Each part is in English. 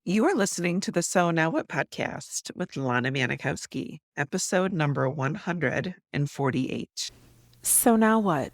You are listening to the So Now What podcast with Lana Manikowski, episode number 148. So now what?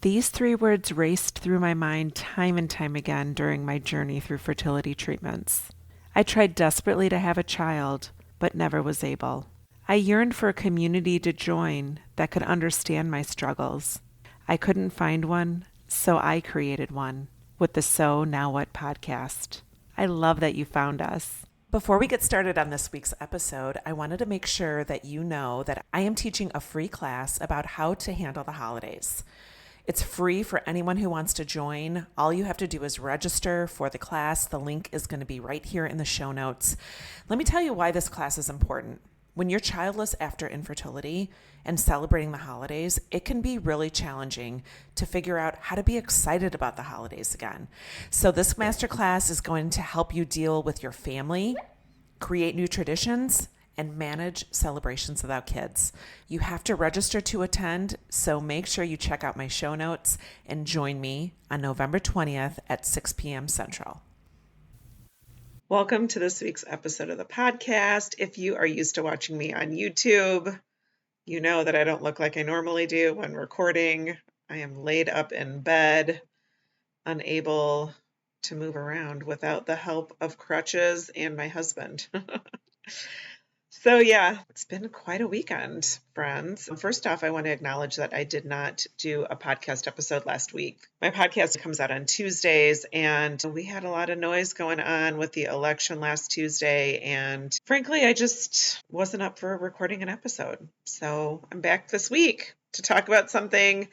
These three words raced through my mind time and time again during my journey through fertility treatments. I tried desperately to have a child, but never was able. I yearned for a community to join that could understand my struggles. I couldn't find one, so I created one with the So Now What podcast. I love that you found us. Before we get started on this week's episode, I wanted to make sure that you know that I am teaching a free class about how to handle the holidays. It's free for anyone who wants to join. All you have to do is register for the class. The link is going to be right here in the show notes. Let me tell you why this class is important. When you're childless after infertility and celebrating the holidays, it can be really challenging to figure out how to be excited about the holidays again. So this masterclass is going to help you deal with your family, create new traditions, and manage celebrations without kids. You have to register to attend, so make sure you check out my show notes and join me on November 20th at 6 p.m. Central. Welcome to this week's episode of the podcast. If you are used to watching me on YouTube, you know that I don't look like I normally do when recording. I am laid up in bed, unable to move around without the help of crutches and my husband. So yeah, it's been quite a weekend, friends. First off, I want to acknowledge that I did not do a podcast episode last week. My podcast comes out on Tuesdays, and we had a lot of noise going on with the election last Tuesday, and frankly, I just wasn't up for recording an episode. So I'm back this week to talk about something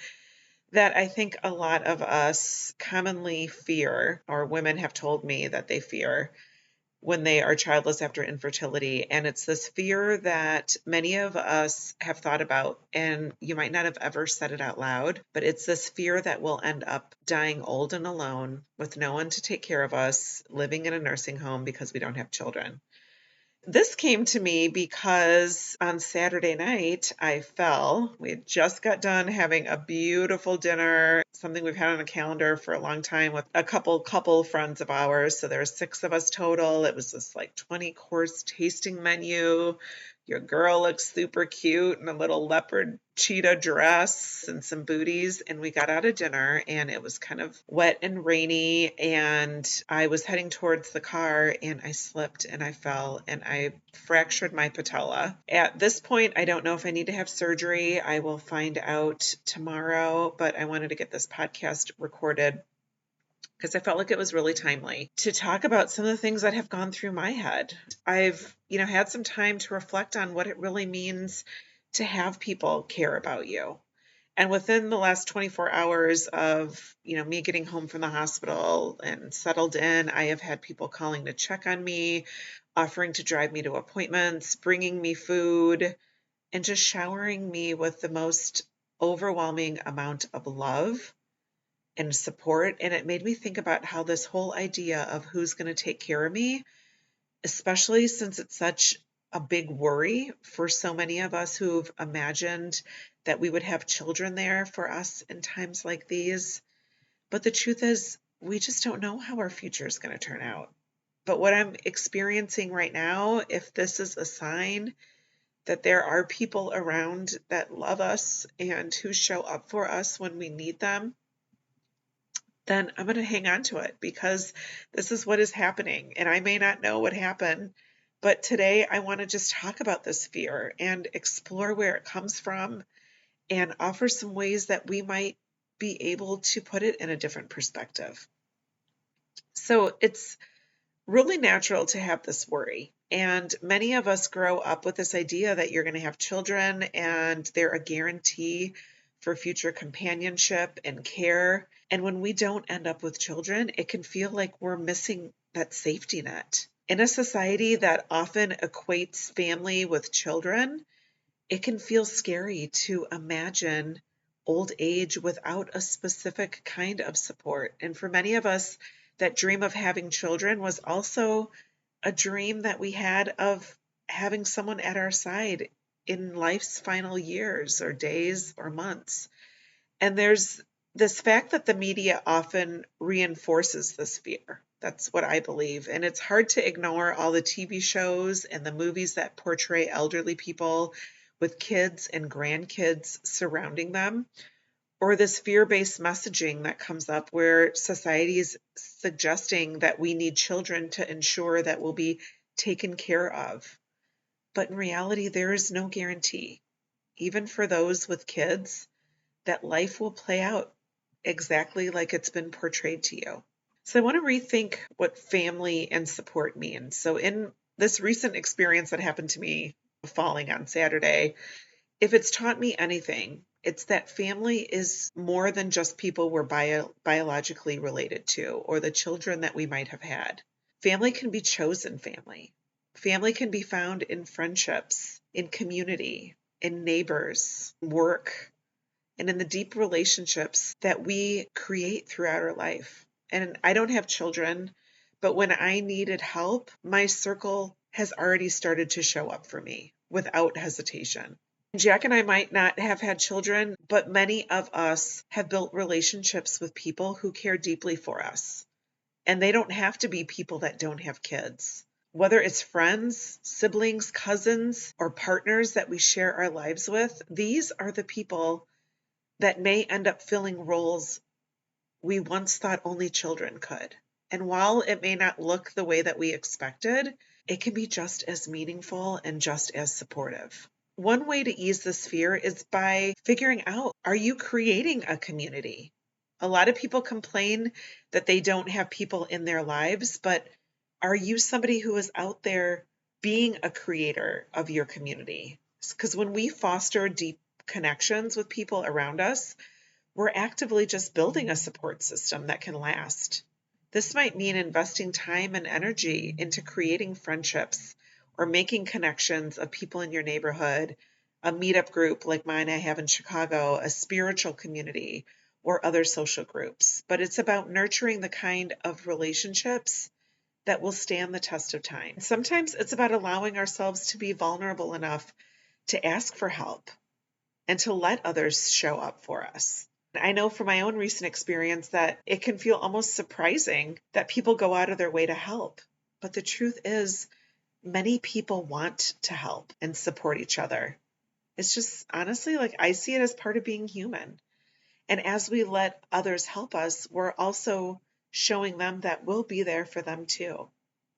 that I think a lot of us commonly fear, or women have told me that they fear, when they are childless after infertility. And it's this fear that many of us have thought about, and you might not have ever said it out loud, but it's this fear that we'll end up dying old and alone with no one to take care of us, living in a nursing home because we don't have children. This came to me because on Saturday night, I fell. We had just got done having a beautiful dinner, something we've had on a calendar for a long time with a couple friends of ours. So there were 6 of us total. It was this like 20-course tasting menu. Your girl looks super cute in a little leopard cheetah dress and some booties. And we got out of dinner and it was kind of wet and rainy. And I was heading towards the car and I slipped and I fell and I fractured my patella. At this point, I don't know if I need to have surgery. I will find out tomorrow, but I wanted to get this podcast recorded because I felt like it was really timely to talk about some of the things that have gone through my head. I've, had some time to reflect on what it really means to have people care about you. And within the last 24 hours of, me getting home from the hospital and settled in, I have had people calling to check on me, offering to drive me to appointments, bringing me food, and just showering me with the most overwhelming amount of love and support. And it made me think about how this whole idea of who's going to take care of me, especially since it's such a big worry for so many of us who've imagined that we would have children there for us in times like these. But the truth is, we just don't know how our future is going to turn out. But what I'm experiencing right now, if this is a sign that there are people around that love us and who show up for us when we need them, then I'm going to hang on to it because this is what is happening. And I may not know what happened, but today I want to just talk about this fear and explore where it comes from and offer some ways that we might be able to put it in a different perspective. So it's really natural to have this worry. And many of us grow up with this idea that you're going to have children and they're a guarantee for future companionship and care. And when we don't end up with children, it can feel like we're missing that safety net. In a society that often equates family with children, it can feel scary to imagine old age without a specific kind of support. And for many of us, that dream of having children was also a dream that we had of having someone at our side in life's final years or days or months. And there's this fact that the media often reinforces this fear. That's what I believe. And it's hard to ignore all the TV shows and the movies that portray elderly people with kids and grandkids surrounding them, or this fear-based messaging that comes up where society is suggesting that we need children to ensure that we'll be taken care of. But in reality, there is no guarantee, even for those with kids, that life will play out exactly like it's been portrayed to you. So I want to rethink what family and support means. So in this recent experience that happened to me falling on Saturday, if it's taught me anything, it's that family is more than just people we're biologically related to or the children that we might have had. Family can be chosen family. Family can be found in friendships, in community, in neighbors, work, and in the deep relationships that we create throughout our life. And I don't have children, but when I needed help, my circle has already started to show up for me without hesitation. Jack and I might not have had children, but many of us have built relationships with people who care deeply for us. And they don't have to be people that don't have kids. Whether it's friends, siblings, cousins, or partners that we share our lives with, these are the people that may end up filling roles we once thought only children could. And while it may not look the way that we expected, it can be just as meaningful and just as supportive. One way to ease this fear is by figuring out, are you creating a community? A lot of people complain that they don't have people in their lives, but are you somebody who is out there being a creator of your community? Because when we foster deep connections with people around us, we're actively just building a support system that can last. This might mean investing time and energy into creating friendships or making connections of people in your neighborhood, a meetup group like mine I have in Chicago, a spiritual community, or other social groups. But it's about nurturing the kind of relationships that will stand the test of time. Sometimes it's about allowing ourselves to be vulnerable enough to ask for help and to let others show up for us. I know from my own recent experience that it can feel almost surprising that people go out of their way to help. But the truth is, many people want to help and support each other. It's just honestly, like, I see it as part of being human. And as we let others help us, we're also showing them that we'll be there for them too.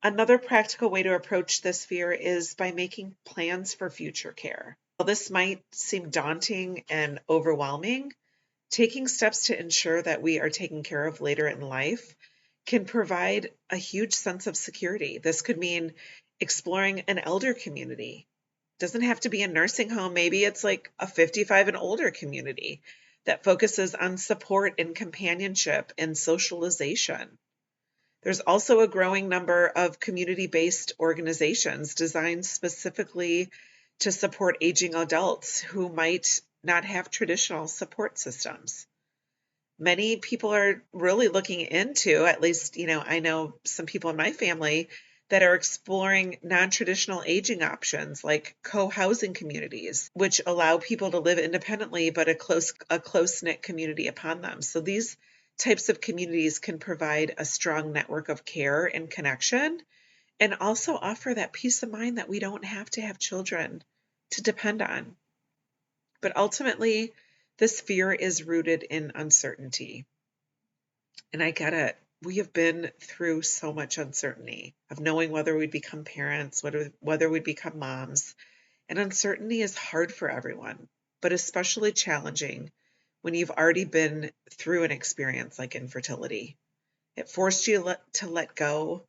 Another practical way to approach this fear is by making plans for future care. While this might seem daunting and overwhelming, taking steps to ensure that we are taken care of later in life can provide a huge sense of security. This could mean exploring an elder community. It doesn't have to be a nursing home. Maybe it's like a 55 and older community that focuses on support and companionship and socialization. There's also a growing number of community-based organizations designed specifically to support aging adults who might not have traditional support systems. Many people are really looking into, at least, I know some people in my family that are exploring non-traditional aging options like co-housing communities, which allow people to live independently but a close-knit community upon them. So these types of communities can provide a strong network of care and connection and also offer that peace of mind that we don't have to have children to depend on. But ultimately, this fear is rooted in uncertainty. And I get it. We have been through so much uncertainty of knowing whether we'd become parents, whether we'd become moms. And uncertainty is hard for everyone, but especially challenging when you've already been through an experience like infertility. It forced you to let go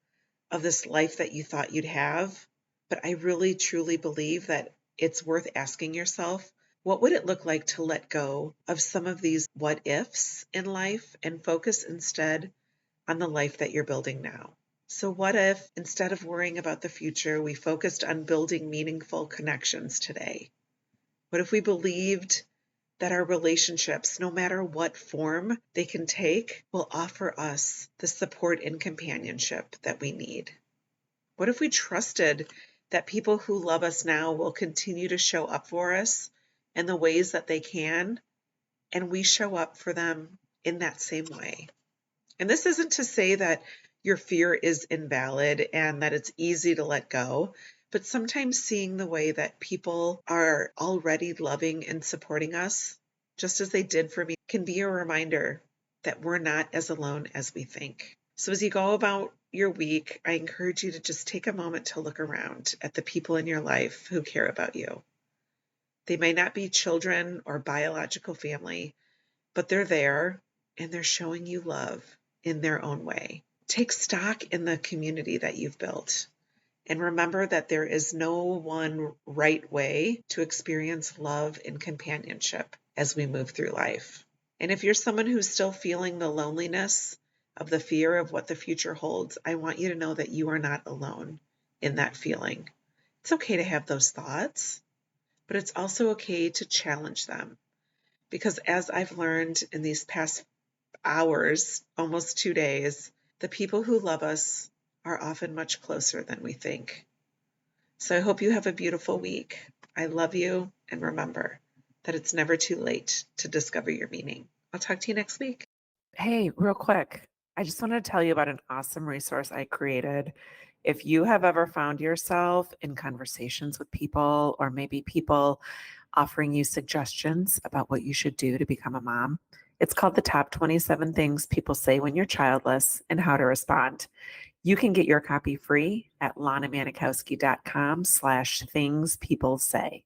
of this life that you thought you'd have. But I really, truly believe that it's worth asking yourself, what would it look like to let go of some of these what ifs in life and focus instead on the life that you're building now? So, what if instead of worrying about the future, we focused on building meaningful connections today? What if we believed that our relationships, no matter what form they can take, will offer us the support and companionship that we need? What if we trusted that people who love us now will continue to show up for us in the ways that they can, and we show up for them in that same way? And this isn't to say that your fear is invalid and that it's easy to let go. But sometimes seeing the way that people are already loving and supporting us, just as they did for me, can be a reminder that we're not as alone as we think. So as you go about your week, I encourage you to just take a moment to look around at the people in your life who care about you. They may not be children or biological family, but they're there and they're showing you love in their own way. Take stock in the community that you've built and remember that there is no one right way to experience love and companionship as we move through life. And if you're someone who's still feeling the loneliness of the fear of what the future holds, I want you to know that you are not alone in that feeling. It's okay to have those thoughts, but it's also okay to challenge them. Because as I've learned in these past hours, almost 2 days, the people who love us are often much closer than we think. So I hope you have a beautiful week. I love you, and remember that it's never too late to discover your meaning. I'll talk to you next week. Hey, real quick, I just wanted to tell you about an awesome resource I created. If you have ever found yourself in conversations with people, or maybe people offering you suggestions about what you should do to become a mom, it's called the Top 27 Things People Say When You're Childless and How to Respond. You can get your copy free at lanamanikowski.com/things people say.